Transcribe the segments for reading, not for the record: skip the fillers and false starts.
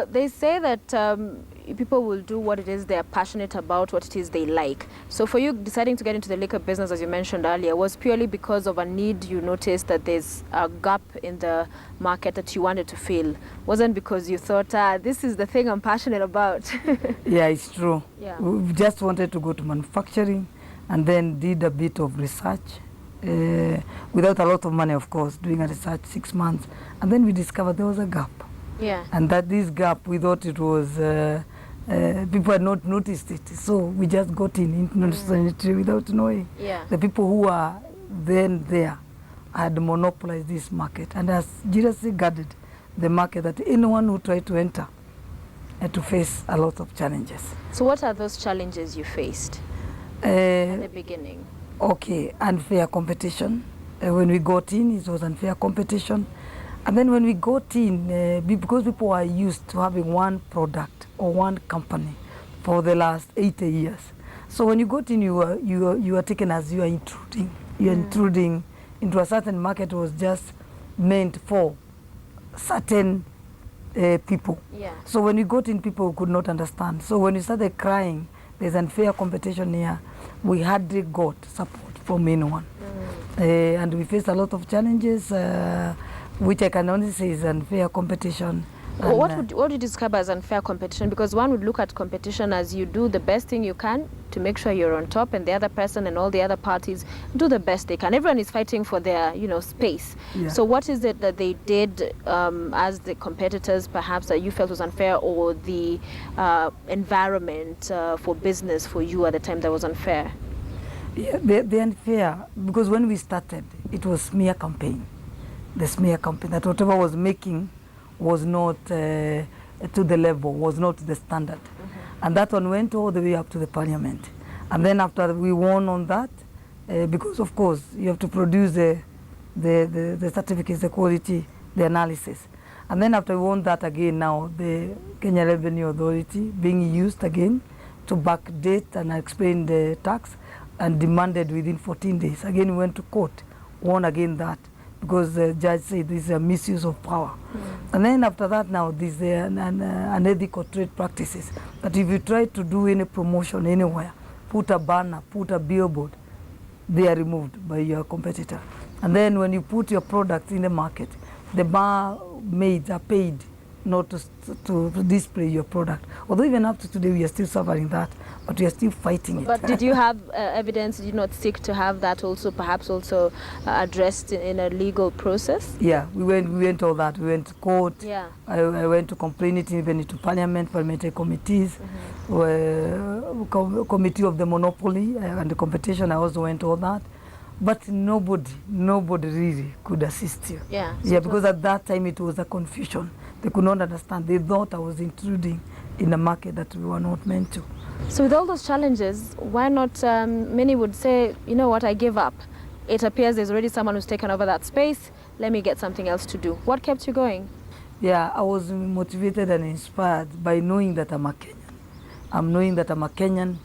They say that people will do what it is they're passionate about, what it is they like. So for you, deciding to get into the liquor business, as you mentioned earlier, was purely because of a need you noticed that there's a gap in the market that you wanted to fill. Wasn't because you thought, this is the thing I'm passionate about. Yeah, it's true. Yeah. We just wanted to go to manufacturing and then did a bit of research. Without a lot of money, of course, doing a research 6 months. And then we discovered there was a gap. Yeah. And that this gap, we thought it was, people had not noticed it. So we just got into the industry without knowing. Yeah. The people who were then there had monopolized this market and has seriously guarded the market that anyone who tried to enter had to face a lot of challenges. So what are those challenges you faced at the beginning? Okay, unfair competition. When we got in, it was unfair competition. And then when we got in, because people are used to having one product or one company for the last 80 years. So when you got in, you are taken as you are intruding. You are intruding into a certain market was just meant for certain people. Yeah. So when we got in, people could not understand. So when we started crying, there's unfair competition here, we hardly got support from anyone. And we faced a lot of challenges, which I can only say is unfair competition. And what would you describe as unfair competition? Because one would look at competition as you do the best thing you can to make sure you're on top, and the other person and all the other parties do the best they can. Everyone is fighting for their, space. Yeah. So what is it that they did as the competitors, perhaps, that you felt was unfair, or the environment for business for you at the time that was unfair? Yeah, they're unfair because when we started, it was smear campaign. The smear campaign, that whatever was making was not to the level, was not the standard. And that one went all the way up to the parliament. And then after we won on that, because of course you have to produce the certificates, the quality, the analysis. And then after we won that again, now the Kenya Revenue Authority being used again to backdate and explain the tax and demanded within 14 days. Again, we went to court, won again that, because the judge said this is a misuse of power. And then after that now, this unethical trade practices, that if you try to do any promotion anywhere, put a banner, put a billboard, they are removed by your competitor. And then when you put your product in the market, the barmaids are paid not to display your product. Although even up to today, we are still suffering that, but we are still fighting it. But did you have evidence? Did you not seek to have that also, perhaps also addressed in a legal process? Yeah, we went all that. We went to court. Yeah. I went to complain it even to parliament, parliamentary committees, committee of the monopoly and the competition. I also went all that. But nobody really could assist you. Yeah. Yeah, because at that time it was a confusion. They could not understand. They thought I was intruding in a market that we were not meant to. So with all those challenges, why not, many would say, you know what, I give up. It appears there's already someone who's taken over that space. Let me get something else to do. What kept you going? Yeah, I was motivated and inspired by knowing that I'm a Kenyan. I'm knowing that I'm a Kenyan.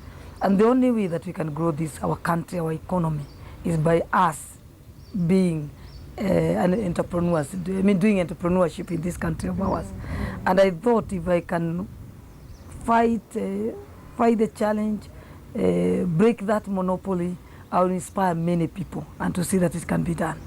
And the only way that we can grow this, our country, our economy, is by us being an entrepreneurs, doing entrepreneurship in this country of ours. And I thought if I can fight the challenge, break that monopoly, I will inspire many people and to see that it can be done.